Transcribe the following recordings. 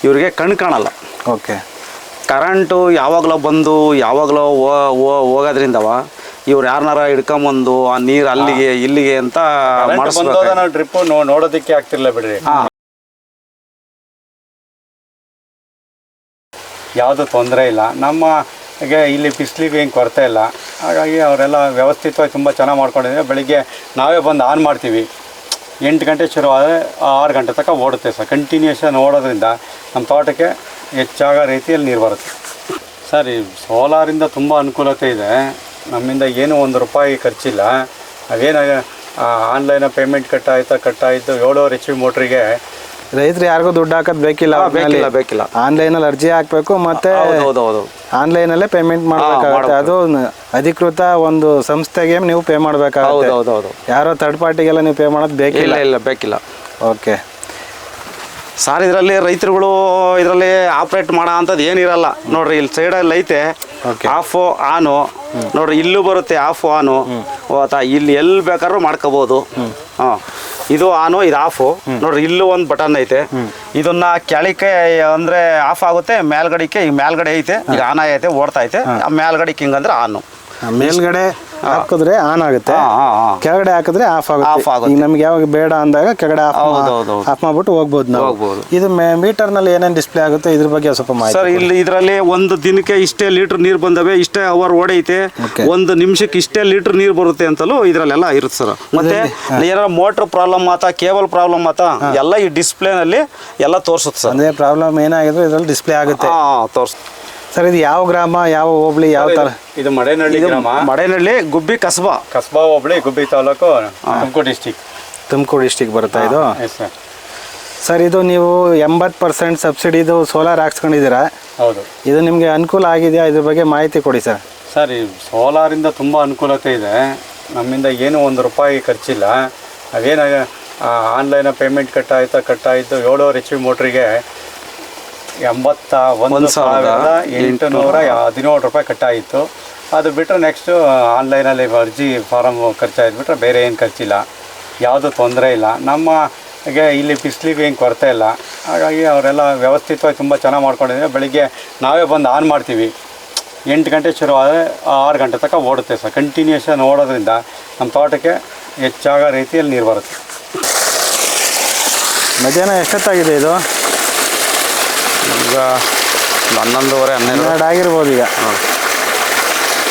ಇವ್ರಿಗೆ ಕಣ್ಣು ಕಾಣಲ್ಲ. ಓಕೆ. ಕರೆಂಟು ಯಾವಾಗಲೋ ಬಂದು ಯಾವಾಗಲೋ ಹೋಗೋದ್ರಿಂದವ ಇವ್ರು ಯಾರನ್ನಾರ ಹಿಡ್ಕೊಂಬಂದು ಆ ನೀರು ಅಲ್ಲಿಗೆ ಇಲ್ಲಿಗೆ ಅಂತ ಮಾಡಿಸ್ಬೇಕು. ಡ್ರಿಪ್ ನೋಡೋದಕ್ಕೆ ಆಗ್ತಿರ್ಲಿಲ್ಲ ಬಿಡ್ರಿ. ಯಾವುದು ತೊಂದರೆ ಇಲ್ಲ. ನಮಗೆ ಇಲ್ಲಿ ಬಿಸಿಲಿಗೆ ಏನು ಕೊರತೆ ಇಲ್ಲ. ಹಾಗಾಗಿ ಅವರೆಲ್ಲ ವ್ಯವಸ್ಥಿತವಾಗಿ ತುಂಬ ಚೆನ್ನಾಗಿ ಮಾಡ್ಕೊಂಡಿದ್ದಾರೆ. ಬೆಳಿಗ್ಗೆ ನಾವೇ ಬಂದು ಆನ್ ಮಾಡ್ತೀವಿ. 8 ಗಂಟೆ ಶುರು ಆದರೆ 6 ಗಂಟೆ ತನಕ ಓಡುತ್ತೆ ಸರ್. ಕಂಟಿನ್ಯೂಷನ್ ಓಡೋದ್ರಿಂದ ನಮ್ಮ ತೋಟಕ್ಕೆ ಹೆಚ್ಚಾಗೋ ರೀತಿಯಲ್ಲಿ ನೀರು ಬರುತ್ತೆ ಸರ್. ಈ ಸೋಲಾರಿಂದ ತುಂಬ ಅನುಕೂಲತೆ ಇದೆ. ನಮ್ಮಿಂದ ಏನೂ ₹1 ಖರ್ಚಿಲ್ಲ. ಅವೇನು ಆನ್ಲೈನ್ ಪೇಮೆಂಟ್ ಕಟ್ಟಾಯಿತು 7.5 HP ಮೋಟ್ರಿಗೆ. ರೈತರು ಯಾರಿಗೂ ದುಡ್ಡು ಹಾಕೋದು ಬೇಕಿಲ್ಲ. ಆನ್ಲೈನಲ್ಲಿ ಅರ್ಜಿ ಹಾಕಬೇಕು ಮತ್ತೆ ಆನ್ಲೈನಲ್ಲೇ ಪೇಮೆಂಟ್ ಮಾಡಬೇಕಾಗುತ್ತೆ. ಅದು ಅಧಿಕೃತ ಒಂದು ಸಂಸ್ಥೆಗೆ ನೀವು ಪೇ ಮಾಡಬೇಕಾಗುತ್ತೆ. ಯಾರೋ ಥರ್ಡ್ ಪಾರ್ಟಿಗೆಲ್ಲ ನೀವು ಪೇ ಮಾಡೋದು ಬೇಕಿಲ್ಲ. ಓಕೆ ಸರ್, ಇದರಲ್ಲಿ ರೈತರುಗಳು ಇದರಲ್ಲಿ ಆಪ್ರೇಟ್ ಮಾಡೋ ಅಂಥದ್ದು ಏನಿರಲ್ಲ ನೋಡ್ರಿ. ಇಲ್ಲಿ ಸೈಡಲ್ಲಿ ಐತೆ ಆಫು ಆನು ನೋಡ್ರಿ, ಇಲ್ಲೂ ಬರುತ್ತೆ ಆಫು ಆನು. ಇಲ್ಲಿ ಎಲ್ಲಿ ಬೇಕಾದ್ರೂ ಮಾಡ್ಕೋಬೋದು. ಇದು ಆನು, ಇದು ಆಫು ನೋಡ್ರಿ. ಇಲ್ಲೂ ಒಂದು ಬಟನ್ ಐತೆ. ಇದನ್ನ ಕೆಳಕ್ಕೆ ಅಂದ್ರೆ ಆಫ್ ಆಗುತ್ತೆ, ಮೇಲ್ಗಡೆಗೆ ಈಗ ಮೇಲ್ಗಡೆ ಐತೆ, ಈಗ ಆನ್ ಐತೆ, ಓಡ್ತಾ ಐತೆ. ಮೇಲ್ಗಡೆಗೆ ಹಿಂಗಂದ್ರೆ ಆನು. ಮೇಲ್ಗಡೆ ಹಾಕಿದ್ರೆ ಆನ್ ಆಗುತ್ತೆ, ಕೆಳಗಡೆ ಹಾಕಿದ್ರೆ ಆಫ್ ಆಗುತ್ತೆ. ಈಗ ನಮ್ಗೆ ಯಾವಾಗ ಬೇಡ ಅಂದಾಗ ಕೆಳಗಡೆ ಆಫ್ ಮಾಡ್ಬಿಟ್ಟು ಹೋಗ್ಬೋದು ನಾವು. ಇದು ಮೀಟರ್ ನಲ್ಲಿ ಏನೇನು ಡಿಸ್ಪ್ಲೇ ಆಗುತ್ತೆ ಇದ್ರ ಬಗ್ಗೆ ಸ್ವಲ್ಪ ಮಾಹಿತಿ ಸರ್. ಇಲ್ಲಿ ಇದರಲ್ಲಿ ಒಂದು ದಿನಕ್ಕೆ ಇಷ್ಟೇ ಲೀಟರ್ ನೀರು ಬಂದವೆ, ಇಷ್ಟೇ ಅವರ್ ಓಡೈತೆ, ಒಂದು ನಿಮಿಷಕ್ಕೆ ಇಷ್ಟೇ ಲೀಟರ್ ನೀರು ಬರುತ್ತೆ ಅಂತಲೂ ಇದ್ರಲ್ಲೆಲ್ಲ ಇರುತ್ತೆ ಸರ್. ಮತ್ತೆ ಏನಾರ ಮೋಟರ್ ಪ್ರಾಬ್ಲಮ್ ಆತ, ಕೇಬಲ್ ಪ್ರಾಬ್ಲಮ್ ಆತ, ಎಲ್ಲ ಈ ಡಿಸ್ಪ್ಲೇ ನಲ್ಲಿ ಎಲ್ಲ ತೋರಿಸುತ್ತೆ ಸರ್. ಅದೇ ಪ್ರಾಬ್ಲಮ್ ಏನಾಗಿದ್ರು ಇದ್ರಲ್ಲಿ ಡಿಸ್ಪ್ಲೇ ಆಗುತ್ತೆ, ತೋರಿಸುತ್ತೆ ಸರ್. ಇದು ಯಾವ ಗ್ರಾಮ, ಯಾವ ಹೋಬಳಿ, ಯಾವ ತರ? ಇದು ಮಡೇನಹಳ್ಳಿ ಗ್ರಾಮ, ಮಡೇನಹಳ್ಳಿ ಗುಬ್ಬಿ ಕಸ್ಬಾ ಹೋಬಳಿ, ಗುಬ್ಬಿ ತಾಲೂಕು, ತುಮಕೂರು ಡಿಸ್ಟಿಕ್ ಬರುತ್ತಾ ಇದು? ಸರ್, ಇದು ನೀವು 80% ಸಬ್ಸಿಡಿದು ಸೋಲಾರ್ ಹಾಕ್ಸ್ಕೊಂಡಿದ್ದೀರಾ? ಹೌದು. ಇದು ನಿಮಗೆ ಅನುಕೂಲ ಆಗಿದೆಯಾ? ಇದ್ರ ಬಗ್ಗೆ ಮಾಹಿತಿ ಕೊಡಿ ಸರ್. ಸರ್, ಈ ಸೋಲಾರಿಂದ ತುಂಬ ಅನುಕೂಲತೆ ಇದೆ. ನಮ್ಮಿಂದ ಏನೂ ₹1 ಖರ್ಚಿಲ್ಲ. ಅವೇನು ಆನ್ಲೈನ್ ಪೇಮೆಂಟ್ ಕಟ್ಟಾಯಿತು 7.5 HP ಮೋಟ್ರಿಗೆ ₹81,817 ಕಟ್ಟಾಯಿತು. ಅದು ಬಿಟ್ಟರೆ ನೆಕ್ಸ್ಟು ಆನ್ಲೈನಲ್ಲಿ ಅರ್ಜಿ ಫಾರಮ್ ಖರ್ಚಾಯ್ತು ಬಿಟ್ಟರೆ ಬೇರೆ ಏನು ಖರ್ಚಿಲ್ಲ. ಯಾವುದೂ ತೊಂದರೆ ಇಲ್ಲ. ನಮಗೆ ಇಲ್ಲಿ ಬಿಸಿಲಿಗೆ ಏನು ಕೊರತೆ ಇಲ್ಲ. ಹಾಗಾಗಿ ಅವರೆಲ್ಲ ವ್ಯವಸ್ಥಿತವಾಗಿ ತುಂಬ ಚೆನ್ನಾಗಿ ಮಾಡ್ಕೊಂಡಿದ್ದಾರೆ. ಬೆಳಿಗ್ಗೆ ನಾವೇ ಬಂದು ಆನ್ ಮಾಡ್ತೀವಿ. 8 ಗಂಟೆ ಶುರು ಆದರೆ 6 ಗಂಟೆ ತನಕ ಓಡುತ್ತೆ ಸರ್. ಕಂಟಿನ್ಯೂಷನ್ ಓಡೋದ್ರಿಂದ ನಮ್ಮ ತೋಟಕ್ಕೆ ಹೆಚ್ಚಾಗೋ ರೀತಿಯಲ್ಲಿ ನೀರು ಬರುತ್ತೆ. ಮಧ್ಯಾಹ್ನ ಎಷ್ಟೊತ್ತಾಗಿದೆ ಇದು? ಈಗ 11:30 12 ಆಗಿರ್ಬೋದು. ಈಗ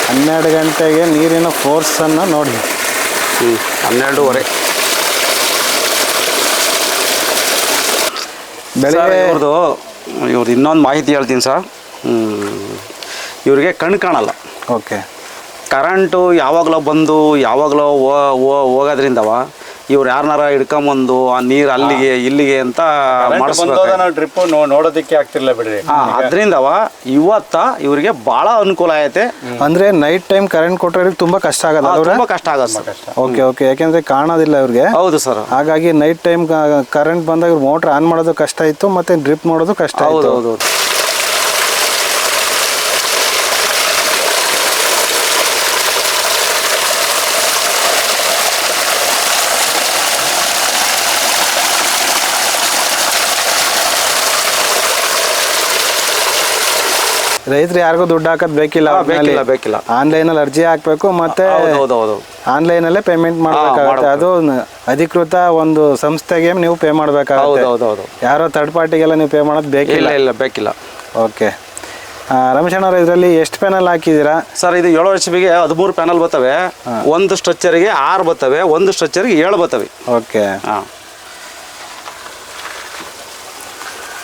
12 ಗಂಟೆಗೆ ನೀರಿನ ಫೋರ್ಸನ್ನು ನೋಡಿ. 12:30 ಬೆಳಗ್ಗೆ. ಇವ್ರದ್ದು ಇನ್ನೊಂದು ಮಾಹಿತಿ ಹೇಳ್ತೀನಿ ಸರ್. ಇವ್ರಿಗೆ ಕಣ್ಣು ಕಾಣಲ್ಲ. ಓಕೆ. ಕರೆಂಟು ಯಾವಾಗಲೋ ಬಂದು ಯಾವಾಗಲೋ ಹೋಗೋದ್ರಿಂದವ ಇವ್ರು ಯಾರನ್ನಾರ ಹಿಡ್ಕೊಂಬಂದು ಆ ನೀರು ಅಲ್ಲಿಗೆ ಇಲ್ಲಿಗೆ ಅಂತ ಮಾಡಿಸ್ಬೇಕು. ಡ್ರಿಪ್ ನೋಡೋದಕ್ಕೆ ಆಗ್ತಿರ್ಲಿಲ್ಲ ಬಿಡ್ರಿ. ಅದರಿಂದವ ಇವ್ರಿಗೆ ಬಹಳ ಅನುಕೂಲ ಐತೆ. ಅಂದ್ರೆ ನೈಟ್ ಟೈಮ್ ಕರೆಂಟ್ ಕೊಟ್ಟರೆ ತುಂಬಾ ಕಷ್ಟ ಆಗಲ್ಲ. ತುಂಬಾ ಕಷ್ಟ ಆಗಲ್ಲ. ಓಕೆ. ಯಾಕೆಂದ್ರೆ ಕಾಣೋದಿಲ್ಲ ಇವ್ರಿಗೆ. ಹೌದು ಸರ್. ಹಾಗಾಗಿ ನೈಟ್ ಟೈಮ್ ಕರೆಂಟ್ ಬಂದಾಗ ಮೋಟರ್ ಆನ್ ಮಾಡೋದು ಕಷ್ಟ ಇತ್ತು, ಮತ್ತೆ ಡ್ರಿಪ್ ನೋಡೋದು ಕಷ್ಟ. ಹೌದು. ರೈತರು ಯಾರಿಗೂ ದುಡ್ಡು ಹಾಕೋದು ಬೇಕಿಲ್ಲ. ಆನ್ಲೈನಲ್ಲಿ ಅರ್ಜಿ ಹಾಕಬೇಕು, ಮತ್ತೆ ಆನ್ಲೈನಲ್ಲೇ ಪೇಮೆಂಟ್ ಮಾಡಬೇಕಾಗುತ್ತೆ. ಅದು ಅಧಿಕೃತ ಒಂದು ಸಂಸ್ಥೆಗೆ ನೀವು ಪೇ ಮಾಡಬೇಕಾಗುತ್ತೆ. ಯಾರೋ ಥರ್ಡ್ ಪಾರ್ಟಿಗೆಲ್ಲ ನೀವು ಪೇ ಮಾಡೋದು ಬೇಕಿಲ್ಲ. ಓಕೆ. ರಮೇಶ್ ಅಣ್ಣ, ಇದರಲ್ಲಿ ಎಷ್ಟು ಪ್ಯಾನಲ್ ಹಾಕಿದ್ದೀರಾ ಸರ್? ಇದು 7 HPಗೆ 13 ಪ್ಯಾನಲ್ ಬರ್ತವೆ. ಒಂದು ಸ್ಟ್ರಕ್ಚರ್ಗೆ 6 ಬರ್ತವೆ, ಒಂದು ಸ್ಟ್ರಕ್ಚರ್ಗೆ 7 ಬರ್ತವೆ. Okay.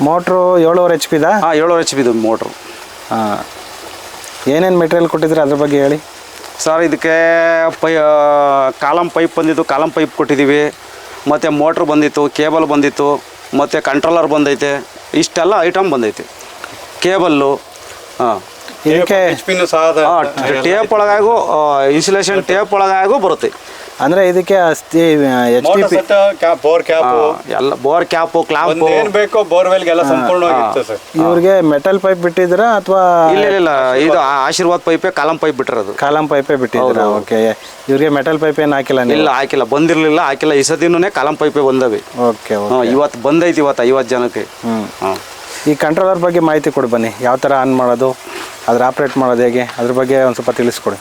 Motor 7.5 HP 7 HP motor. ಏನೇನು ಮೆಟೀರಿಯಲ್ ಕೊಟ್ಟಿದ್ರೆ ಅದ್ರ ಬಗ್ಗೆ ಹೇಳಿ ಸರ್. ಇದಕ್ಕೆ ಕಾಲಮ್ ಪೈಪ್ ಬಂದಿತ್ತು, ಕಾಲಮ್ ಪೈಪ್ ಕೊಟ್ಟಿದ್ದೀವಿ. ಮತ್ತು ಮೋಟ್ರ್ ಬಂದಿತ್ತು, ಕೇಬಲ್ ಬಂದಿತ್ತು, ಮತ್ತು ಕಂಟ್ರೋಲರ್ ಬಂದೈತೆ. ಇಷ್ಟೆಲ್ಲ ಐಟಮ್ ಬಂದೈತೆ. ಕೇಬಲ್ಲು, ಇದಕ್ಕೆ ಟೇಪ್ ಒಳಗಾಗೂ ಇನ್ಸುಲೇಷನ್ ಟೇಪ್ ಒಳಗಾಗೂ ಬರುತ್ತೆ. ಅಂದ್ರೆ ಇದಕ್ಕೆ ಎಲ್ಲ ಬೋರ್ ಕ್ಯಾಪು ಕ್ಲಾಂಪ್ ಏನು ಬೇಕೋ ಬೋರ್ವೆಲ್ಗೆಲ್ಲ ಸಂಪೂರ್ಣವಾಗಿರುತ್ತೆ ಸರ್. ಇವ್ರಿಗೆ ಮೆಟಲ್ ಪೈಪ್ ಬಿಟ್ಟಿದ್ದೀರಾ ಅಥವಾ? ಇಲ್ಲ, ಇದು ಆಶೀರ್ವಾದ್ ಪೈಪೇ ಕಾಲಮ್ ಪೈಪ್ ಬಿಟ್ಟಿರೋದು. ಕಾಲಮ್ ಪೈಪೇ ಬಿಟ್ಟಿದ್ದೀರಾ? ಓಕೆ. ಇವ್ರಿಗೆ ಮೆಟಲ್ ಪೈಪ್ ಏನು ಹಾಕಿಲ್ಲ? ಇಲ್ಲ, ಹಾಕಿಲ್ಲ, ಬಂದಿರಲಿಲ್ಲ, ಹಾಕಿಲ್ಲ. ಈ ಸದಿನೂ ಕಾಲಮ್ ಪೈಪೇ ಬಂದವೆ. ಓಕೆ. ಇವತ್ತು ಬಂದೈತಿ, ಇವತ್ತು 50 ಜನಕ್ಕೆ. ಈ ಕಂಟ್ರೋಲರ್ ಬಗ್ಗೆ ಮಾಹಿತಿ ಕೊಡಿ ಬನ್ನಿ, ಯಾವ ಥರ ಆನ್ ಮಾಡೋದು, ಅದ್ರ ಆಪ್ರೇಟ್ ಮಾಡೋದು ಹೇಗೆ, ಅದ್ರ ಬಗ್ಗೆ ಒಂದು ಸ್ವಲ್ಪ ತಿಳಿಸ್ಕೊಡಿ.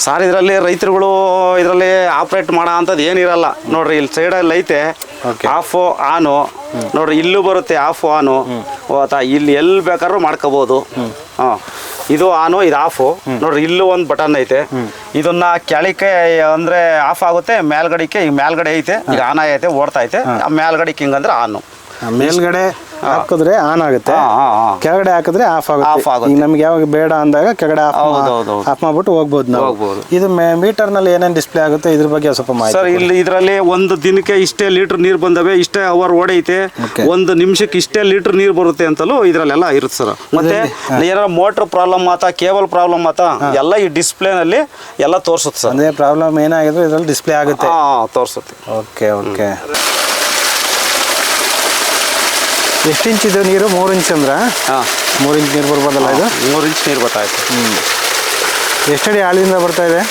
ಸರ್ ಇದರಲ್ಲಿ ರೈತರುಗಳು ಇದರಲ್ಲಿ ಆಪ್ರೇಟ್ ಮಾಡೋ ಅಂಥದ್ದು ಏನಿರಲ್ಲ ನೋಡ್ರಿ. ಇಲ್ಲಿ ಸೈಡಲ್ಲಿ ಐತೆ ಆಫು ಆನು, ನೋಡ್ರಿ ಇಲ್ಲೂ ಬರುತ್ತೆ ಆಫು ಆನು. ಇಲ್ಲಿ ಎಲ್ಲಿ ಬೇಕಾದ್ರೂ ಮಾಡ್ಕೋಬೋದು. ಹಾಂ, ಇದು ಆನು, ಇದು ಆಫು. ನೋಡ್ರಿ ಇಲ್ಲೂ ಒಂದು ಬಟನ್ ಐತೆ. ಇದನ್ನ ಕೆಳಕ್ಕೆ ಅಂದರೆ ಆಫ್ ಆಗುತ್ತೆ, ಮೇಲ್ಗಡೆಗೆ ಈಗ ಮೇಲ್ಗಡೆ ಐತೆ, ಈಗ ಆನ್ ಐತೆ, ಓಡ್ತಾ ಐತೆ. ಮೇಲ್ಗಡೆಗೆ ಹಿಂಗಂದ್ರೆ ಆನು. ಮೇಲ್ಗಡೆ ಹಾಕಿದ್ರೆ ಆನ್ ಆಗುತ್ತೆ, ಕೆಳಗಡೆ ಹಾಕಿದ್ರೆ ಆಫ್ ಆಗುತ್ತೆ. ಈಗ ನಮ್ಗೆ ಯಾವಾಗ ಬೇಡ ಅಂದಾಗ ಕೆಳಗಡೆ ಆಫ್ ಮಾಡ್ಬಿಟ್ಟು ಹೋಗ್ಬೋದು ನಾವು. ಇದು ಮೀಟರ್ ನಲ್ಲಿ ಏನೇನು ಡಿಸ್ಪ್ಲೇ ಆಗುತ್ತೆ ಇದ್ರ ಬಗ್ಗೆ ಸ್ವಲ್ಪ ಮಾಹಿತಿ ಸರ್. ಇಲ್ಲಿ ಇದರಲ್ಲಿ ಒಂದು ದಿನಕ್ಕೆ ಇಷ್ಟೇ ಲೀಟರ್ ನೀರು ಬಂದವೆ, ಇಷ್ಟೇ ಅವರ್ ಓಡೈತೆ, ಒಂದು ನಿಮಿಷಕ್ಕೆ ಇಷ್ಟೇ ಲೀಟರ್ ನೀರು ಬರುತ್ತೆ ಅಂತಲೂ ಇದರಲ್ಲೆಲ್ಲ ಇರುತ್ತೆ ಸರ್. ಮತ್ತೆ ಏನಾರ ಮೋಟರ್ ಪ್ರಾಬ್ಲಮ್ ಆತ, ಕೇಬಲ್ ಪ್ರಾಬ್ಲಮ್ ಆತ, ಎಲ್ಲ ಈ ಡಿಸ್ಪ್ಲೇ ನಲ್ಲಿ ಎಲ್ಲ ತೋರಿಸುತ್ತೆ ಸರ್. ಅದೇ ಪ್ರಾಬ್ಲಮ್ ಏನಾಗಿದ್ರು ಇದರಲ್ಲಿ ಡಿಸ್ಪ್ಲೇ ಆಗುತ್ತೆ, ತೋರಿಸುತ್ತೆ. Okay okay. ಎಷ್ಟು ಇಂಚ್ ಇದು ನೀರು? 3 ಇಂಚ್ ಅಂದ್ರೆ 3 ಇಂಚ್ ನೀರು ಬರ್ಬೋದಲ್ಲ? ಇದು 3 ಇಂಚ್ ನೀರು ಬರ್ತಾಯಿತ್ತು. ಎಷ್ಟಡಿ ಆಳದಿಂದ ಬರ್ತಾ ಇದೆ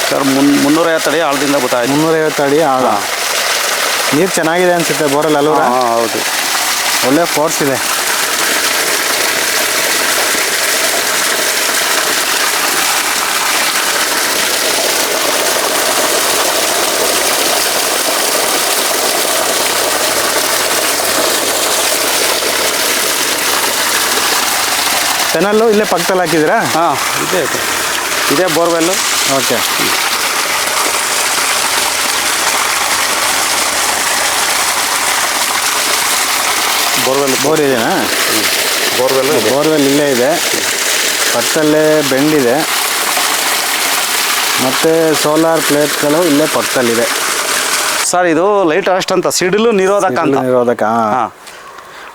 ಸರ್? 350 ಅಡಿ ಆಳದಿಂದ ಬರ್ತಾಯಿದೆ. 350 ಅಡಿ ಆಳ. ನೀರು ಚೆನ್ನಾಗಿದೆ ಅನಿಸುತ್ತೆ ಬೋರಲ್ಲಿ ಅಲ್ವಾ? ಹೌದು, ಒಳ್ಳೆ ಫೋರ್ಸ್ ಇದೆ. ಟನಲ್ಲು ಇಲ್ಲೇ ಪಕ್ಕದಲ್ಲಿ ಹಾಕಿದ್ದೀರಾ? ಹಾಂ, ಇದೇ ಬೋರ್ವೆಲ್ಲು. ಓಕೆ. ಬೋರ್ ಇದೆಯಾ? ಬೋರ್ವೆಲ್ ಇಲ್ಲೇ ಇದೆ, ಪಕ್ಕದಲ್ಲೇ ಬೆಂಡಿದೆ, ಮತ್ತು ಸೋಲಾರ್ ಪ್ಲೇಟ್ಗಳು ಇಲ್ಲೇ ಪಕ್ಕದಲ್ಲಿದೆ ಸರ್. ಇದು ಲೈಟ್ ಅರೆಸ್ಟ್ ಅಂತ, ಸಿಡಿಲು ನಿರೋಧಕ ಅಂತ. ನಿರೋಧಕ.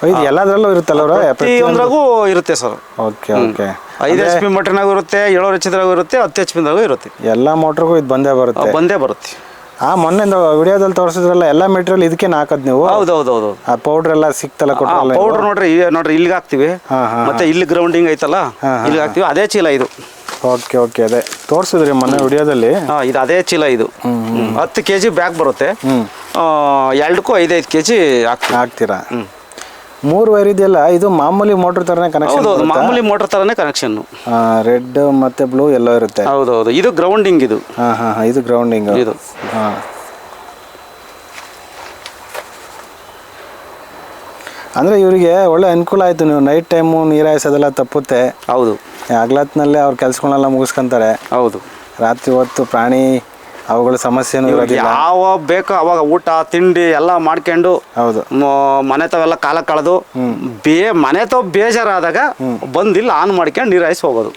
ಇದು ಎಲ್ಲದರಲ್ಲೂ ಇರುತ್ತಲ್ಲ? ಪ್ರತಿಯೊಂದ್ರಾಗೂ ಇರುತ್ತೆ ಸರ್. Okay okay. 5 HP ಮೋಟರ್ನಾಗೂ ಇರುತ್ತೆ, 7 HP ಇರುತ್ತೆ, 10 HP ಇರುತ್ತೆ. ಎಲ್ಲ ಮೋಟ್ರಿಗೂ ಇದು ಬಂದೇ ಬರುತ್ತೆ. ಮೊನ್ನೆ ವಿಡಿಯೋದಲ್ಲಿ ತೋರಿಸಿದ್ರಲ್ಲ, ಎಲ್ಲ ಮೆಟೀರಿಯಲ್ ಇದಕ್ಕೆ ಹಾಕೋದು ನೀವು? ಹೌದೌದು. ಆ ಪೌಡರ್ ಎಲ್ಲ ಸಿಕ್ತಲ್ಲ? ಪೌಡರ್ ನೋಡ್ರಿ ಇಲ್ಲಿಗೆ ಹಾಕ್ತಿವಿ, ಮತ್ತೆ ಇಲ್ಲಿ ಗ್ರೌಂಡಿಂಗ್ ಐತಲ್ಲ, ಇಲ್ಲಿಗೆ ಹಾಕ್ತಿವಿ. ಅದೇ ಚೀಲ ಇದು. Okay okay. ಅದೇ ತೋರಿಸಿದ್ರಿ ಮೊನ್ನೆ ವಿಡಿಯೋದಲ್ಲಿ. ಇದು ಅದೇ ಚೀಲ. ಇದು 10 kg ಬ್ಯಾಗ್ ಬರುತ್ತೆ. 2ಕ್ಕೂ 5-5 kg ಹಾಕ್ತೀರಾ? 3 ವೈರ್ ಇದೆಯಲ್ಲ, ಇದು ಮಾಮೂಲಿ ಮೋಟರ್ ತರನೇ ಕನೆಕ್ಷನ್? ಹೌದು, ಮಾಮೂಲಿ ಮೋಟರ್ ತರನೇ ಕನೆಕ್ಷನ್. ರೆಡ್ ಮತ್ತೆ ಬ್ಲೂ ಎಲ್ಲ ಇರುತ್ತೆ. ಹೌದೌದು. ಇದು ಗ್ರೌಂಡಿಂಗ್. ಇದು ಇದು ಗ್ರೌಂಡಿಂಗ್. ಇದು ಅಂದ್ರೆ ಇವರಿಗೆ ಒಳ್ಳೆ ಅನುಕೂಲ ಆಯ್ತು. ನೀವು ನೈಟ್ ಟೈಮು ನೀರು ಹಾಯಿಸೋದೆಲ್ಲ ತಪ್ಪುತ್ತೆ. ಹೌದು. ಹಗಲತ್ನಲ್ಲೇ ಅವ್ರ ಕೆಲ್ಸಗಳನ್ನೆಲ್ಲ ಮುಗಿಸ್ಕೊಂತಾರೆ. ಹೌದು. ರಾತ್ರಿ ಹೊತ್ತು ಪ್ರಾಣಿ ಅವುಗಳ ಸಮಸ್ಯೆನೂ ಇರೋದಿಲ್ಲ. ಯಾವಾಗ ಬೇಕೋ ಅವಾಗ ಊಟ ತಿಂಡಿ ಎಲ್ಲ ಮಾಡ್ಕೊಂಡು, ಹೌದು, ಮನೆ ತಾವೆಲ್ಲ ಕಾಲ ಕಳೆದು ಮನೆ ತಾವ್ ಬೇಜಾರಾದಾಗ ಬಂದಿಲ್ಲ ಆನ್ ಮಾಡ್ಕೊಂಡು ನೀರು ಹಾಯಿಸಿ ಹೋಗ್ಬೋದು.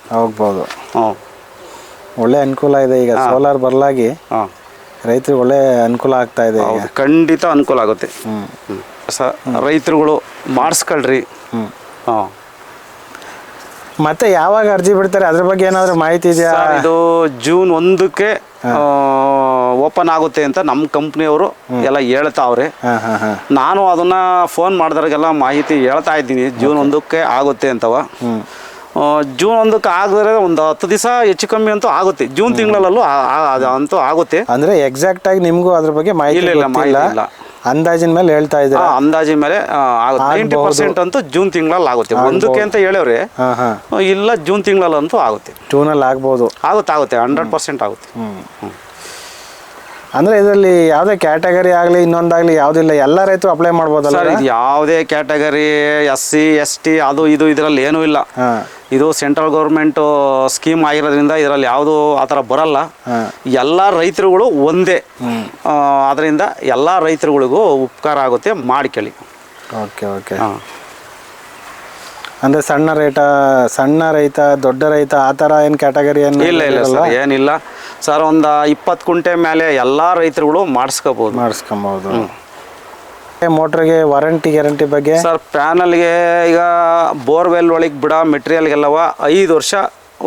ಒಳ್ಳೆ ಅನುಕೂಲ ಇದೆ. ಈಗ ಸೋಲಾರ್ ಬರಲಾಗಿ ರೈತರಿಗೆ ಒಳ್ಳೆ ಅನುಕೂಲ ಆಗ್ತಾ ಇದೆ. ಖಂಡಿತ ಅನುಕೂಲ ಆಗುತ್ತೆ. ರೈತರುಗಳು ಮಾಡಿಸ್ಕೊಳ್ರಿ. ಮತ್ತೆ ಯಾವಾಗ ಅರ್ಜಿ ಬಿಡ್ತಾರೆ ಅದ್ರ ಬಗ್ಗೆ ಏನಾದ್ರು ಮಾಹಿತಿ ಇದೆಯಾ? ಇದು ಜೂನ್ 1ಕ್ಕೆ ಓಪನ್ ಆಗುತ್ತೆ ಅಂತ ನಮ್ಮ ಕಂಪ್ನಿಯವರು ಎಲ್ಲ ಹೇಳ್ತಾವ್ರೆ. ನಾನು ಅದನ್ನ ಫೋನ್ ಮಾಡಿದ್ರಿಗೆಲ್ಲ ಮಾಹಿತಿ ಹೇಳ್ತಾ ಇದ್ದೀನಿ, ಜೂನ್ 1ಕ್ಕೆ ಆಗುತ್ತೆ ಅಂತವ. ಜೂನ್ 1ಕ್ಕೆ ಆಗಿದ್ರೆ ಒಂದು 10 ದಿವಸ ಹೆಚ್ಚು ಕಮ್ಮಿ ಅಂತೂ ಆಗುತ್ತೆ. ಜೂನ್ ತಿಂಗಳಲ್ಲೂ ಅಂತೂ ಆಗುತ್ತೆ. ಅಂದ್ರೆ ಎಕ್ಸಾಕ್ಟ್ ಆಗಿ ನಿಮ್ಗೂ ಅದ್ರ ಬಗ್ಗೆ ಮಾಹಿತಿ ಇಲ್ಲ, ಅಂದಾಜಿನ ಮೇಲೆ ಹೇಳ್ತಾ ಇದ್ದಾರೆ. ಅಂದಾಜಿನ ಮೇಲೆ 90% ಅಂತೂ ಜೂನ್ ತಿಂಗಳಲ್ಲಿ ಆಗುತ್ತೆ. 1ಕ್ಕೆ ಅಂತ ಹೇಳವ್ರೆ, ಇಲ್ಲ ಜೂನ್ ತಿಂಗಳಲ್ಲಂತೂ ಆಗುತ್ತೆ. ಜೂನಲ್ಲಿ ಆಗ್ಬೋದು. ಆಗುತ್ತೆ 100% ಆಗುತ್ತೆ. ಅಂದ್ರೆ ಇದರಲ್ಲಿ ಯಾವುದೇ ಕ್ಯಾಟಗರಿ ಆಗಲಿ ಇನ್ನೊಂದಾಗಲಿ ಯಾವುದಿಲ್ಲ, ಎಲ್ಲ ರೈತರು ಅಪ್ಲೈ ಮಾಡ್ಬೋದಲ್ಲ? ಇದು ಯಾವುದೇ ಕ್ಯಾಟಗರಿ SC ST ಅದು ಇದು ಇದರಲ್ಲಿ ಏನೂ ಇಲ್ಲ. ಇದು ಸೆಂಟ್ರಲ್ ಗೌರ್ಮೆಂಟ್ ಸ್ಕೀಮ್ ಆಗಿರೋದ್ರಿಂದ ಇದರಲ್ಲಿ ಯಾವುದು ಆ ಥರ ಬರಲ್ಲ. ಎಲ್ಲ ರೈತರುಗಳು ಒಂದೇ. ಅದರಿಂದ ಎಲ್ಲ ರೈತರುಗಳಿಗೂ ಉಪಕಾರ ಆಗುತ್ತೆ, ಮಾಡ್ಕೊಳ್ಳಿ. Okay okay. ಅಂದರೆ ಸಣ್ಣ ರೈತ ದೊಡ್ಡ ರೈತ ಆ ಥರ ಏನು ಕ್ಯಾಟಗರಿ ಏನು? ಇಲ್ಲ ಸರ್, ಏನಿಲ್ಲ ಸರ್. ಒಂದು 20 ಕುಂಟೆ ಮೇಲೆ ಎಲ್ಲ ರೈತರುಗಳು ಮಾಡಿಸ್ಕೊಬೋದು. ಮೋಟ್ರಿಗೆ ವಾರಂಟಿ ಗ್ಯಾರಂಟಿ ಬಗ್ಗೆ ಸರ್? ಪ್ಯಾನಲ್ಗೆ ಈಗ ಬೋರ್ವೆಲ್ ಒಳಗೆ ಬಿಡೋ ಮೆಟೀರಿಯಲ್ಗೆಲ್ಲವ 5 ವರ್ಷ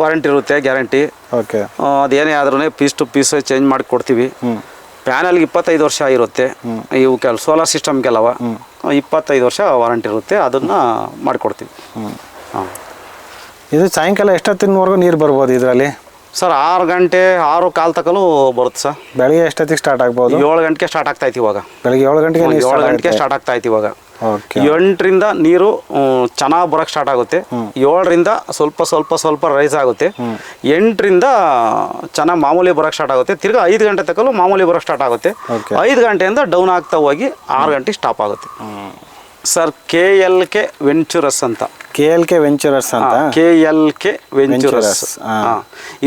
ವಾರಂಟಿ ಇರುತ್ತೆ, ಗ್ಯಾರಂಟಿ. ಓಕೆ. ಅದೇನೇ ಆದ್ರೂ ಪೀಸ್ ಟು ಪೀಸ್ ಚೇಂಜ್ ಮಾಡಿ ಕೊಡ್ತೀವಿ. ಪ್ಯಾನಲ್ಗೆ 25 ವರ್ಷ ಇರುತ್ತೆ. ಇವು ಸೋಲಾರ್ ಸಿಸ್ಟಮ್ಗೆಲ್ಲವ 25 ವರ್ಷ ವಾರಂಟಿ ಇರುತ್ತೆ, ಅದನ್ನು ಮಾಡಿಕೊಡ್ತೀವಿ. ಇದು ಸಾಯಂಕಾಲ ಎಷ್ಟೊತ್ತಿನವರೆಗೂ ನೀರು ಬರ್ಬೋದು ಇದರಲ್ಲಿ? ಸರ್ 6 ಗಂಟೆ 6:15 ತನಕನೂ ಬರುತ್ತೆ ಸರ್. ಬೆಳಗ್ಗೆ ಎಷ್ಟೊತ್ತಿಗೆ ಸ್ಟಾರ್ಟ್ ಆಗ್ಬೋದು? 7 ಗಂಟೆಗೆ ಸ್ಟಾರ್ಟ್ ಆಗ್ತಾಯ್ತು ಇವಾಗ. ಬೆಳಗ್ಗೆ 7 ಗಂಟೆಗೆ 7 ಗಂಟೆಗೆ ಸ್ಟಾರ್ಟ್ ಆಗ್ತಾಯ್ತು ಇವಾಗ. ಓಕೆ. 8ರಿಂದ ನೀರು ಚೆನ್ನಾಗಿ ಬರೋಕ್ಕೆ ಸ್ಟಾರ್ಟ್ ಆಗುತ್ತೆ. 7ರಿಂದ ಸ್ವಲ್ಪ ರೈಸ್ ಆಗುತ್ತೆ. 8ರಿಂದ ಚೆನ್ನಾಗಿ ಮಾಮೂಲಿ ಬರೋಕ್ಕೆ ಸ್ಟಾರ್ಟ್ ಆಗುತ್ತೆ. ತಿರ್ಗಾ 5 ಗಂಟೆ ತನಕ ಮಾಮೂಲಿ ಬರೋಕ್ಕೆ ಸ್ಟಾರ್ಟ್ ಆಗುತ್ತೆ. 5 ಗಂಟೆಯಿಂದ ಡೌನ್ ಆಗ್ತಾ ಹೋಗಿ 6 ಗಂಟೆಗೆ ಸ್ಟಾಪ್ ಆಗುತ್ತೆ. ಸರ್ KLK ವೆಂಚುರಸ್ ಅಂತ. KLK ವೆಂಚುರಸ್ ಅಂತ. KLK ವೆಂಚುರಸ್.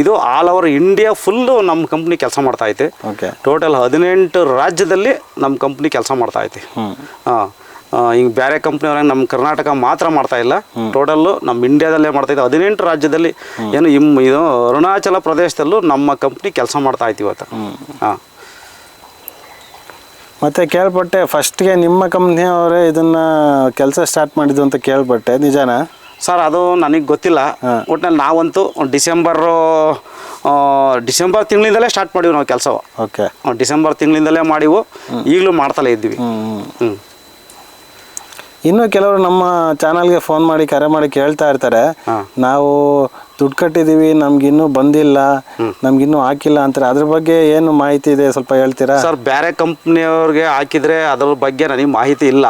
ಇದು ಆಲ್ ಓವರ್ ಇಂಡಿಯಾ ಫುಲ್ಲು ನಮ್ಮ ಕಂಪ್ನಿ ಕೆಲಸ ಮಾಡ್ತಾ ಐತೆ. ಟೋಟಲ್ 18 ರಾಜ್ಯದಲ್ಲಿ ನಮ್ಮ ಕಂಪ್ನಿ ಕೆಲಸ ಮಾಡ್ತಾ ಐತೆ. ಹಿಂಗೆ ಬೇರೆ ಕಂಪ್ನಿಯವ್ರಂಗೆ ನಮ್ಮ ಕರ್ನಾಟಕ ಮಾತ್ರ ಮಾಡ್ತಾ ಇಲ್ಲ, ಟೋಟಲ್ಲು ನಮ್ಮ ಇಂಡಿಯಾದಲ್ಲೇ ಮಾಡ್ತಾ ಇದ್ದೀವಿ. 18 ರಾಜ್ಯದಲ್ಲಿ ಏನು ಇದು ಅರುಣಾಚಲ ಪ್ರದೇಶದಲ್ಲೂ ನಮ್ಮ ಕಂಪ್ನಿ ಕೆಲಸ ಮಾಡ್ತಾ ಐತಿ ಇವತ್ತು. ಮತ್ತು ಕೇಳ್ಪಟ್ಟೆ ಫಸ್ಟ್ಗೆ ನಿಮ್ಮ ಕಂಪ್ನಿಯವರೇ ಇದನ್ನು ಕೆಲಸ ಸ್ಟಾರ್ಟ್ ಮಾಡಿದ್ದು ಅಂತ ಕೇಳ್ಪಟ್ಟೆ, ನಿಜಾನಾ? ಸರ್ ಅದು ನನಗೆ ಗೊತ್ತಿಲ್ಲ. ಒಟ್ಟಿನಲ್ಲಿ ನಾವಂತೂ ಡಿಸೆಂಬರ್ ತಿಂಗಳಿಂದಲೇ ಸ್ಟಾರ್ಟ್ ಮಾಡಿವಿ ನಾವು ಕೆಲಸ. ಓಕೆ. ಡಿಸೆಂಬರ್ ತಿಂಗಳಿಂದಲೇ ಮಾಡಿವು, ಈಗಲೂ ಮಾಡ್ತಲೇ ಇದ್ದೀವಿ. ಇನ್ನು ಕೆಲವರು ನಮ್ಮ ಚಾನಲ್ಗೆ ಫೋನ್ ಮಾಡಿ ಕರೆ ಮಾಡಿ ಕೇಳ್ತಾ ಇರ್ತಾರೆ, ನಾವು ದುಡ್ಡು ಕಟ್ಟಿದ್ದೀವಿ ನಮ್ಗಿನ್ನೂ ಬಂದಿಲ್ಲ, ನಮ್ಗಿನ್ನೂ ಹಾಕಿಲ್ಲ ಅಂತಾರೆ. ಅದ್ರ ಬಗ್ಗೆ ಏನು ಮಾಹಿತಿ ಇದೆ ಸ್ವಲ್ಪ ಹೇಳ್ತೀರಾ? ಸರ್ ಬೇರೆ ಕಂಪ್ನಿಯವ್ರಿಗೆ ಹಾಕಿದ್ರೆ ಅದ್ರ ಬಗ್ಗೆ ನನಗೆ ಮಾಹಿತಿ ಇಲ್ಲ.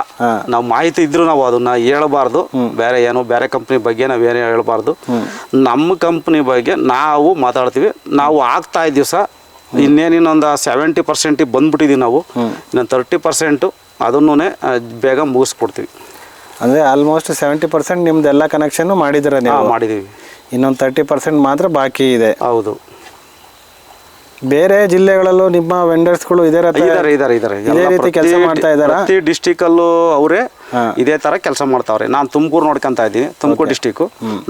ನಾವು ಮಾಹಿತಿ ಇದ್ರೂ ನಾವು ಅದನ್ನ ಹೇಳಬಾರ್ದು. ಬೇರೆ ಕಂಪ್ನಿ ಬಗ್ಗೆ ನಾವೇನು ಹೇಳಬಾರ್ದು. ನಮ್ಮ ಕಂಪ್ನಿ ಬಗ್ಗೆ ನಾವು ಮಾತಾಡ್ತೀವಿ. ನಾವು ಆಗ್ತಾ ಇದ್ದೀವಿ ಸರ್. ಇನ್ನೊಂದು 70% ಬಂದ್ಬಿಟ್ಟಿದ್ದೀವಿ ನಾವು. ಇನ್ನೊಂದು 30% ಅದನ್ನೂ ಬೇಗ ಮುಗಿಸ್ಕೊಡ್ತೀವಿ. ಅಂದರೆ ಆಲ್ಮೋಸ್ಟ್ 70% ನಿಮ್ದೆಲ್ಲ ಕನೆಕ್ಷನ್ನು ಮಾಡಿದ್ದೀರ ನೀವು? ಮಾಡಿದ್ದೀವಿ. ಇನ್ನೊಂದು 30% ಮಾತ್ರ ಬಾಕಿ ಇದೆ. ಹೌದು. ಬೇರೆ ಜಿಲ್ಲೆಗಳಲ್ಲೂ ನಿಮ್ಮ ವೆಂಡರ್ಸ್ಗಳು ಇದೇ ರೀತಿ ಕೆಲಸ ಮಾಡ್ತಾ ಇದ್ದಾರಾ? ಪ್ರತಿ ಡಿಸ್ಟಿಕಲ್ಲೂ ಅವರೇ ಇದೇ ಥರ ಕೆಲಸ ಮಾಡ್ತಾವ್ರೆ. ನಾನು ತುಮಕೂರು ನೋಡ್ಕೊತಾ ಇದ್ದೀನಿ, ತುಮಕೂರು ಡಿಸ್ಟಿಕ್ಕು.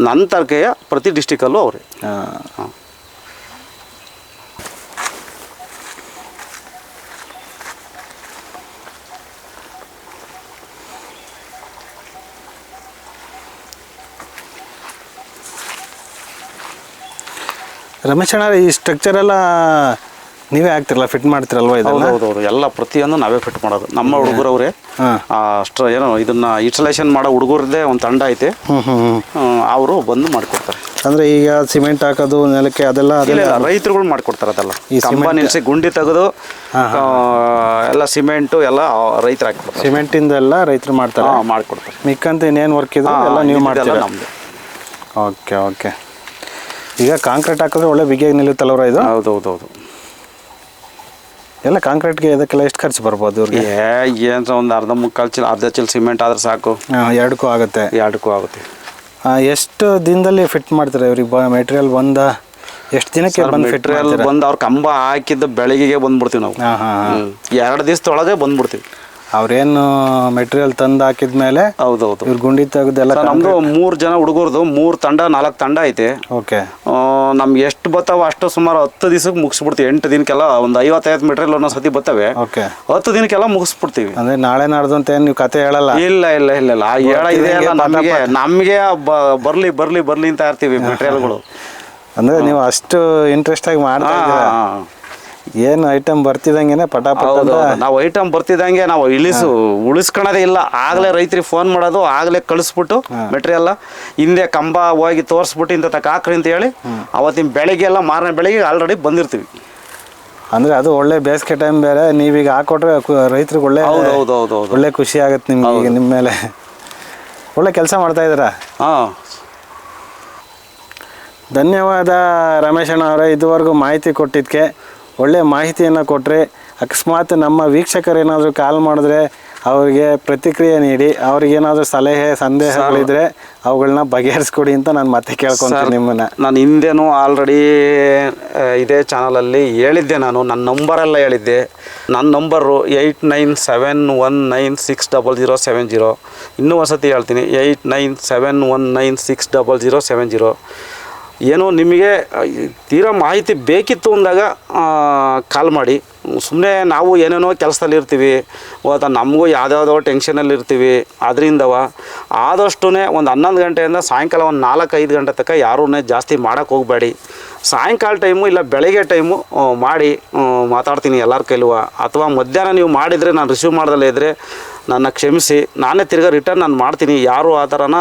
ನನ್ನ ತರಕೆಯ ಪ್ರತಿ ಡಿಸ್ಟಿಕಲ್ಲೂ ಅವರೇ. ರಮೇಶ್ ಅಣ್ಣ, ಈ ಸ್ಟ್ರಕ್ಚರ್ ಎಲ್ಲ ನೀವೇ ಹಾಕ್ತಿರಲ್ಲ, ಫಿಟ್ ಮಾಡ್ತಿರಲ್ವ? ಹೌದು, ಎಲ್ಲ ಪ್ರತಿಯೊಂದು ನಾವೇ ಫಿಟ್ ಮಾಡೋದು. ನಮ್ಮ ಹುಡುಗರವ್ರೆ ಏನೋ ಇದನ್ನ ಇನ್ಸ್ಟಾಲೇಷನ್ ಮಾಡೋ ಹುಡುಗರದೇ ಒಂದು ತಂಡ ಐತೆ, ಅವರು ಬಂದು ಮಾಡಿಕೊಡ್ತಾರೆ. ಅಂದರೆ ಈಗ ಸಿಮೆಂಟ್ ಹಾಕೋದು ನೆಲಕ್ಕೆ ಅದೆಲ್ಲ ರೈತರುಗಳು ಮಾಡಿಕೊಡ್ತಾರೆ. ಅದೆಲ್ಲ ಕಂಬ ನಿಲ್ಲಿಸಿ ಗುಂಡಿ ತೆಗೆದು ಎಲ್ಲ ಸಿಮೆಂಟು ಎಲ್ಲ ರೈತರು ಹಾಕ್ಕೊಡ್ತಾರೆ. ಸಿಮೆಂಟಿಂದ ಎಲ್ಲ ರೈತರು ಮಾಡ್ತಾರೆ, ಮಾಡಿಕೊಡ್ತಾರೆ. ಮಿಕ್ಕಂತ ಇನ್ನೇನು ವರ್ಕ್ ಇದೆ ಎಲ್ಲ ನೀವು ಮಾಡ್ತೀರಾ? ನಮ್ಮದು. Okay okay. ಈಗ ಕಾಂಕ್ರೀಟ್ ಹಾಕಿದ್ರೆ ಒಳ್ಳೆ ಬಿಗಿಯಾಗಿ ನಿಲ್ಲುತ್ತಲ್ಲವ್ರ ಇದು? ಹೌದು. ಎಲ್ಲ ಕಾಂಕ್ರೀಟ್ಗೆ ಇದಕ್ಕೆಲ್ಲ ಎಷ್ಟು ಖರ್ಚು ಬರ್ಬೋದು ಇವ್ರಿಗೆ? ಏನು ಒಂದು ಅರ್ಧ ಚೀಲ ಸಿಮೆಂಟ್ ಆದ್ರೆ ಸಾಕು. ಎರಡಕ್ಕೂ ಆಗುತ್ತೆ? ಎರಡಕ್ಕೂ ಆಗುತ್ತೆ. ಎಷ್ಟು ದಿನದಲ್ಲಿ ಫಿಟ್ ಮಾಡ್ತಾರೆ ಇವ್ರಿಗೆ? ಮೆಟೀರಿಯಲ್ ಎಷ್ಟು ದಿನಕ್ಕೆ ಮೆಟೀರಿಯಲ್ ಬಂದು ಅವ್ರ ಕಂಬ ಹಾಕಿದ್ದು ಬೆಳಗ್ಗೆಗೆ ಬಂದ್ಬಿಡ್ತೀವಿ ನಾವು. 2 ದಿವಸದೊಳಗೆ ಬಂದ್ಬಿಡ್ತೀವಿ. ಅವ್ರೇನು ಮೆಟೀರಿಯಲ್ ತಂದು ಹಾಕಿದ್ಮೇಲೆ ಹೌದು ಇವ್ರು ಗುಂಡಿ ತೆಗೆದೆಲ್ಲ. ನಮ್ದು 3 ಜನ ಹುಡುಗರದು 3 ತಂಡ 4 ತಂಡ ಐತೆ. ಓಕೆ. ನಮ್ಗೆ ಎಷ್ಟು ಬರ್ತಾವ ಅಷ್ಟು ಸುಮಾರು 10 ದಿವಸಕ್ಕೆ ಮುಗಿಸ್ಬಿಡ್ತೀವಿ. 8 ದಿನಕ್ಕೆಲ್ಲ ಒಂದು 55 ಮೆಟೀರಿಯಲ್ ಒಂದೊಂದು ಸತಿ ಬರ್ತವೆ. ಓಕೆ. 10 ದಿನಕ್ಕೆಲ್ಲ ಮುಗಿಸ್ಬಿಡ್ತೀವಿ. ಅಂದ್ರೆ ನಾಳೆ ನಾಡ್ದು ಅಂತ ಏನು ನೀವು ಕತೆ ಹೇಳಲ್ಲ? ಇಲ್ಲ ಹೇಳ ಇದೆ ಅಲ್ಲ. ನಮಗೆ ಬರ್ಲಿ ಅಂತ ಇರ್ತೀವಿ ಮೆಟೀರಿಯಲ್ಗಳು. ಅಂದ್ರೆ ನೀವು ಅಷ್ಟು ಇಂಟ್ರೆಸ್ಟ್ ಆಗಿ ಮಾಡ್ತಾ ಇದ್ದೀರಾ? ಏನು ಐಟಮ್ ಬರ್ತಿದಂಗೆ ಪಟಾಪಟ. ನಾವು ಐಟಮ್ ಬರ್ತಿದ್ದಂಗೆ ನಾವು ಉಳಿಸ್ಕೊಳೋದೇ ಇಲ್ಲ. ಆಗಲೇ ರೈತರಿಗೆ ಫೋನ್ ಮಾಡೋದು, ಆಗಲೇ ಕಳಿಸ್ಬಿಟ್ಟು ಮೆಟೀರಿಯಲ್ ಹಿಂದೆ ಕಂಬ ಹೋಗಿ ತೋರಿಸ್ಬಿಟ್ಟು ಇಂಥ ಹಾಕ್ರಿ ಅಂತ ಹೇಳಿ ಅವತ್ತಿನ ಬೆಳಗ್ಗೆ ಎಲ್ಲ ಮಾರನೇ ಬೆಳಗ್ಗೆ ಆಲ್ರೆಡಿ ಬಂದಿರ್ತೀವಿ. ಅಂದರೆ ಅದು ಒಳ್ಳೆ ಬೇಸಿಗೆ ಟೈಮ್ ಬೇರೆ. ನೀವೀಗ ಹಾಕೊಟ್ರೆ ರೈತರಿಗೆ ಒಳ್ಳೆ ಖುಷಿ ಆಗುತ್ತೆ ನಿಮ್ಗೆ. ಈಗ ನಿಮ್ಮ ಮೇಲೆ ಒಳ್ಳೆ ಕೆಲಸ ಮಾಡ್ತಾ ಇದ್ದೀರಾ. ಧನ್ಯವಾದ ರಮೇಶ್ ಅಣ್ಣ ಅವರೇ, ಇದುವರೆಗೂ ಮಾಹಿತಿ ಕೊಟ್ಟಿದ್ದಕ್ಕೆ. ಒಳ್ಳೆಯ ಮಾಹಿತಿಯನ್ನು ಕೊಟ್ಟರೆ, ಅಕಸ್ಮಾತ್ ನಮ್ಮ ವೀಕ್ಷಕರೇನಾದರೂ ಕಾಲ್ ಮಾಡಿದ್ರೆ ಅವರಿಗೆ ಪ್ರತಿಕ್ರಿಯೆ ನೀಡಿ, ಅವ್ರಿಗೇನಾದರೂ ಸಲಹೆ ಸಂದೇಹಗಳಿದ್ರೆ ಅವುಗಳನ್ನ ಬಗೆಹರಿಸ್ಕೊಡಿ ಅಂತ ನಾನು ಮತ್ತೆ ಕೇಳ್ಕೊತೀನಿ ನಿಮ್ಮನ್ನು. ನಾನು ಹಿಂದೆನೂ ಆಲ್ರೆಡಿ ಇದೇ ಚಾನಲಲ್ಲಿ ಹೇಳಿದ್ದೆ. ನನ್ನ ನಂಬರೆಲ್ಲ ಹೇಳಿದ್ದೆ. ನನ್ನ ನಂಬರು 8971960070. ಇನ್ನೂ ವಸತಿ ಹೇಳ್ತೀನಿ, 8971960070. ಏನೋ ನಿಮಗೆ ತೀರಾ ಮಾಹಿತಿ ಬೇಕಿತ್ತು ಅಂದಾಗ ಕಾಲ್ ಮಾಡಿ. ಸುಮ್ಮನೆ ನಾವು ಏನೇನೋ ಕೆಲಸದಲ್ಲಿ ಇರ್ತೀವಿ ಅಥವಾ ನಮಗೂ ಯಾವುದ್ಯಾವುದೋ ಟೆನ್ಷನಲ್ಲಿ ಇರ್ತೀವಿ. ಅದರಿಂದವ ಆದಷ್ಟು ಒಂದು 11 ಗಂಟೆಯಿಂದ ಸಾಯಂಕಾಲ ಒಂದು 4-5 ಗಂಟೆ ತನಕ ಯಾರೂ ಜಾಸ್ತಿ ಮಾಡೋಕ್ಕೆ ಹೋಗಬೇಡಿ. ಸಾಯಂಕಾಲ ಟೈಮು ಇಲ್ಲ ಬೆಳಗ್ಗೆ ಟೈಮು ಮಾಡಿ ಮಾತಾಡ್ತೀನಿ ಎಲ್ಲರ ಕೈಲೂ. ಅಥವಾ ಮಧ್ಯಾಹ್ನ ನೀವು ಮಾಡಿದರೆ ನಾನು ರಿಸೀವ್ ಮಾಡ್ದಲ್ಲೇ ಇದ್ದರೆ ನನ್ನ ಕ್ಷಮಿಸಿ, ನಾನೇ ತಿರ್ಗಾ ರಿಟರ್ನ್ ನಾನು ಮಾಡ್ತೀನಿ. ಯಾರು ಆ ಥರನ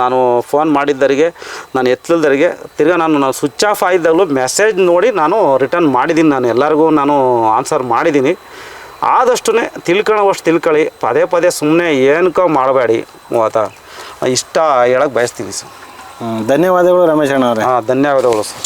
ನಾನು ಫೋನ್ ಮಾಡಿದ್ದರಿಗೆ ನಾನು ಎತ್ತಲ್ದರಿಗೆ ತಿರ್ಗಾ ನಾನು ಸ್ವಿಚ್ ಆಫ್ ಆಗಿದ್ದಾಗಲೂ ಮೆಸೇಜ್ ನೋಡಿ ನಾನು ರಿಟರ್ನ್ ಮಾಡಿದ್ದೀನಿ. ನಾನು ಎಲ್ಲರಿಗೂ ನಾನು ಆನ್ಸರ್ ಮಾಡಿದ್ದೀನಿ. ಆದಷ್ಟು ತಿಳ್ಕೊಳ್ಳೋವಷ್ಟು ತಿಳ್ಕೊಳ್ಳಿ. ಪದೇ ಪದೇ ಸುಮ್ಮನೆ ಏನಕ್ಕೋ ಮಾಡಬೇಡಿ ಆತ ಇಷ್ಟ ಹೇಳಕ್ಕೆ ಬಯಸ್ತೀನಿ ಸರ್. ಧನ್ಯವಾದಗಳು ರಮೇಶ್ ಅಣ್ಣ ಅವರೇ. ಧನ್ಯವಾದಗಳು ಸರ್.